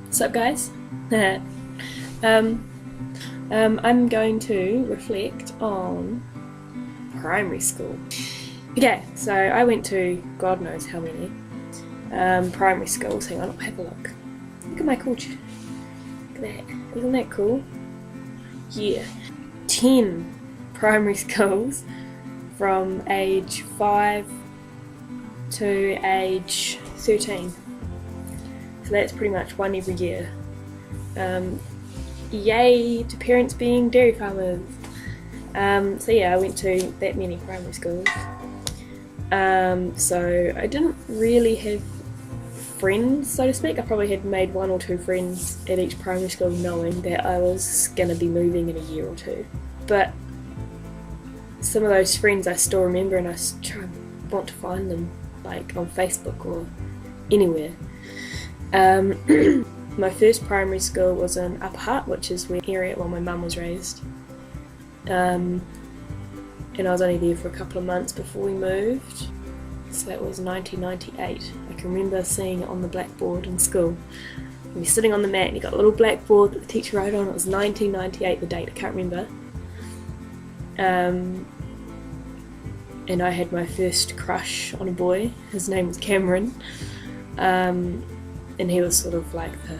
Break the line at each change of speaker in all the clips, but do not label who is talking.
What's up, guys? I'm going to reflect on primary school. Okay, so I went to God knows how many primary schools. Hang on, I'll have a look. Look at my coach. Look at that. Isn't that cool? Yeah. 10 primary schools from age 5 to age 13. So that's pretty much one every year. Yay to parents being dairy farmers. So yeah, I went to that many primary schools. So I didn't really have friends, so to speak. I probably had made 1 or 2 friends at each primary school, knowing that I was going to be moving in a year or 2. But some of those friends I still remember, and I want to find them, like on Facebook or anywhere. My first primary school was in Upper Hutt, which is where area where my mum was raised. And I was only there for a couple of months before we moved. So that was 1998. I can remember seeing it on the blackboard in school. We were sitting on the mat and you got a little blackboard that the teacher wrote on. It was 1998, the date, I can't remember. And I had my first crush on a boy. His name was Cameron. And he was sort of like the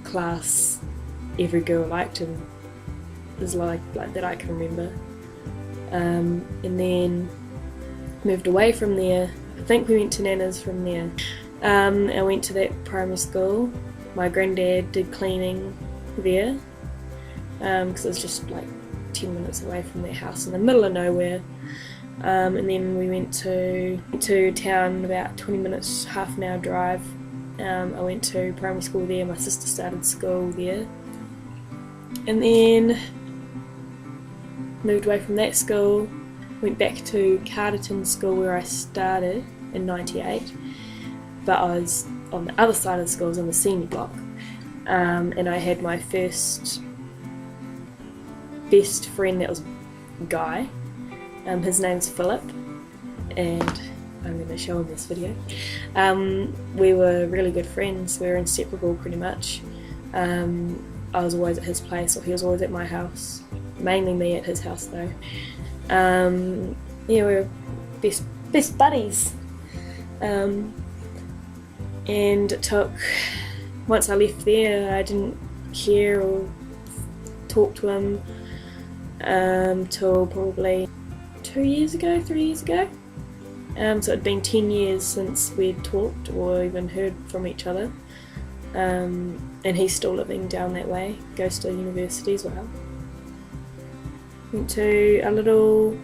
class every girl liked him, is like that I can remember. And then moved away from there. I think we went to Nana's from there. I went to that primary school. My granddad did cleaning there because it was just like 10 minutes away from their house in the middle of nowhere. And then we went to town, about 20 minutes, half an hour drive. I went to primary school there. My sister started school there. And then moved away from that school, went back to Carterton School where I started in 98, but I was on the other side of the school, I was on the senior block, and I had my first best friend that was a guy. His name's Philip, and I'm going to show him this video. We were really good friends, we were inseparable pretty much. I was always at his place, or he was always at my house. Mainly me at his house though. Yeah, we were best buddies. And it took, once I left there, I didn't care or talk to him till probably 3 years ago. So it'd been 10 years since we'd talked or even heard from each other. And he's still living down that way, goes to university as well. Went to a little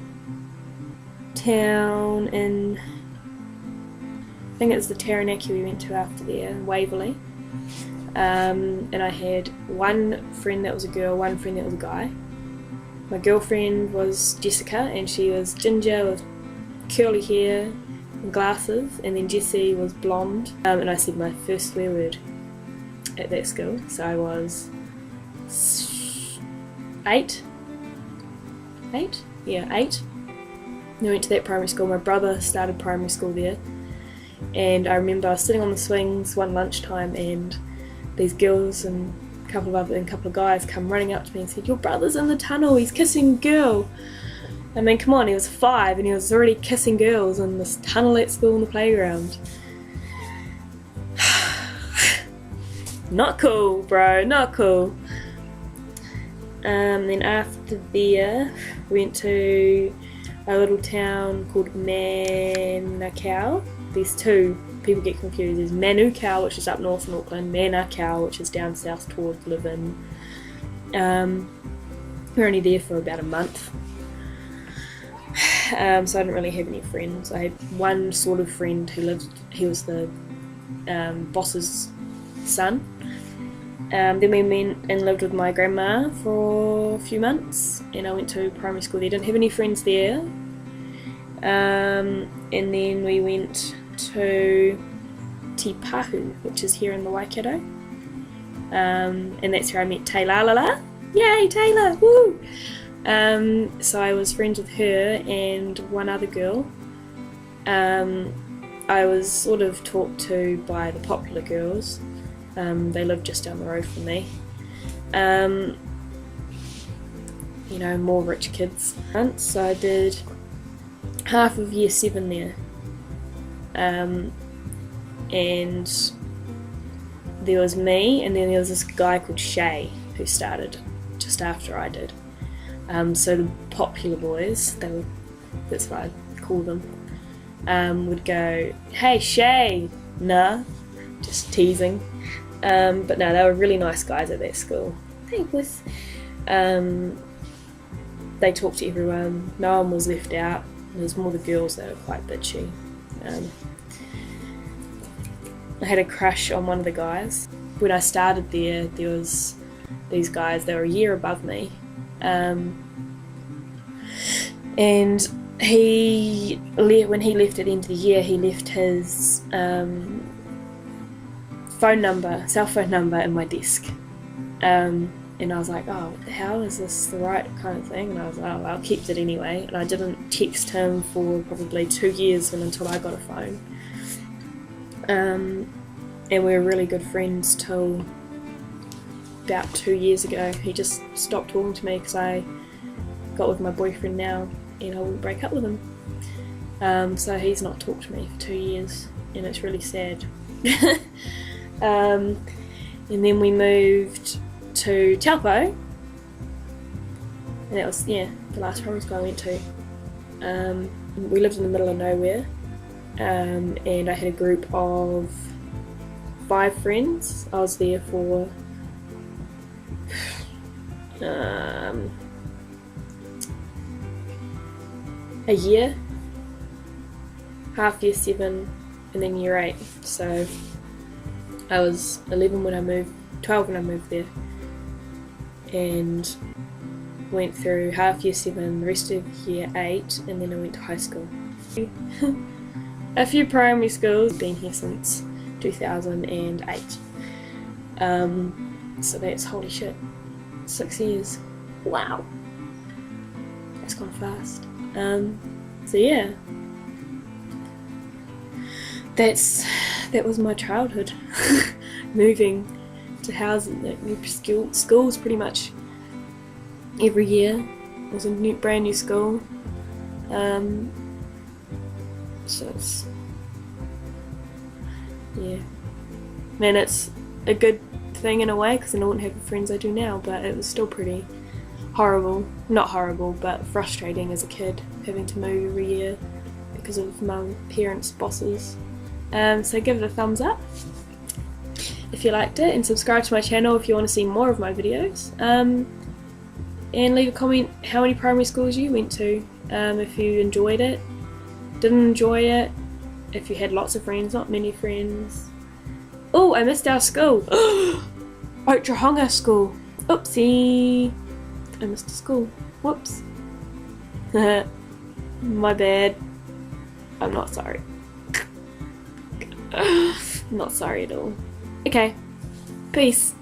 town in, I think it was the Taranaki we went to after there, Waverley. And I had one friend that was a girl, one friend that was a guy. My girlfriend was Jessica, and she was ginger with curly hair and glasses, and then Jessie was blonde. And I said my first swear word at that school, so I was 8. Yeah, 8. I went to that primary school. My brother started primary school there, and I remember I was sitting on the swings one lunchtime, and these girls and a couple of guys come running up to me and said, "Your brother's in the tunnel, he's kissing a girl." I mean, come on, he was 5 and he was already kissing girls in this tunnel at school in the playground. Not cool, bro, not cool. Then after there, we went to a little town called Manukau. There's 2, people get confused. There's Manukau, which is up north in Auckland, Manukau, which is down south towards Livin. We were only there for about a month. So I didn't really have any friends. I had one sort of friend he was the boss's son. Then we went and lived with my grandma for a few months, and I went to primary school there. Didn't have any friends there. And then we went to Te Pahu, which is here in the Waikato. And that's where I met Taylor. Yay, Taylor! Woo! So I was friends with her and one other girl. I was sort of talked to by the popular girls. They lived just down the road from me. You know, more rich kids. So I did half of year 7 there. And there was me, and then there was this guy called Shay who started just after I did. So the popular boys, that's what I call them, would go, "Hey Shay," nah, just teasing. But no, they were really nice guys at that school. They talked to everyone, no one was left out. There was more the girls that were quite bitchy. I had a crush on one of the guys. When I started there was these guys, they were a year above me. And when he left at the end of the year, he left his cell phone number in my desk. And I was like, oh, what the hell, is this the right kind of thing? And I was like, oh, I kept it anyway. And I didn't text him for probably 2 years until I got a phone. And we were really good friends till about 2 years ago. He just stopped talking to me because I got with my boyfriend now and I wouldn't break up with him. So he's not talked to me for 2 years and it's really sad. And then we moved to Taupo, and that was, the last primary school I went to. We lived in the middle of nowhere, and I had a group of 5 friends. I was there for a year, half year 7 and then year 8, so I was 11 when I moved, 12 when I moved there, and went through half year 7, the rest of year 8, and then I went to high school. A few primary schools, been here since 2008. So that's, holy shit, 6 years. Wow. That's gone fast. So yeah. That was my childhood. Moving to houses, new schools pretty much every year. It was a brand new school. So it's, man, it's a good thing in a way because I wouldn't have the friends I do now, but it was still pretty horrible. Not horrible, but frustrating as a kid, having to move every year because of my parents' bosses. So give it a thumbs up if you liked it, and subscribe to my channel if you want to see more of my videos. And leave a comment how many primary schools you went to, if you enjoyed it, didn't enjoy it, if you had lots of friends, not many friends. Oh, I missed our school. Otrahonga School. Oopsie. I missed a school. Whoops. My bad. I'm not sorry. I'm not sorry at all. Okay. Peace.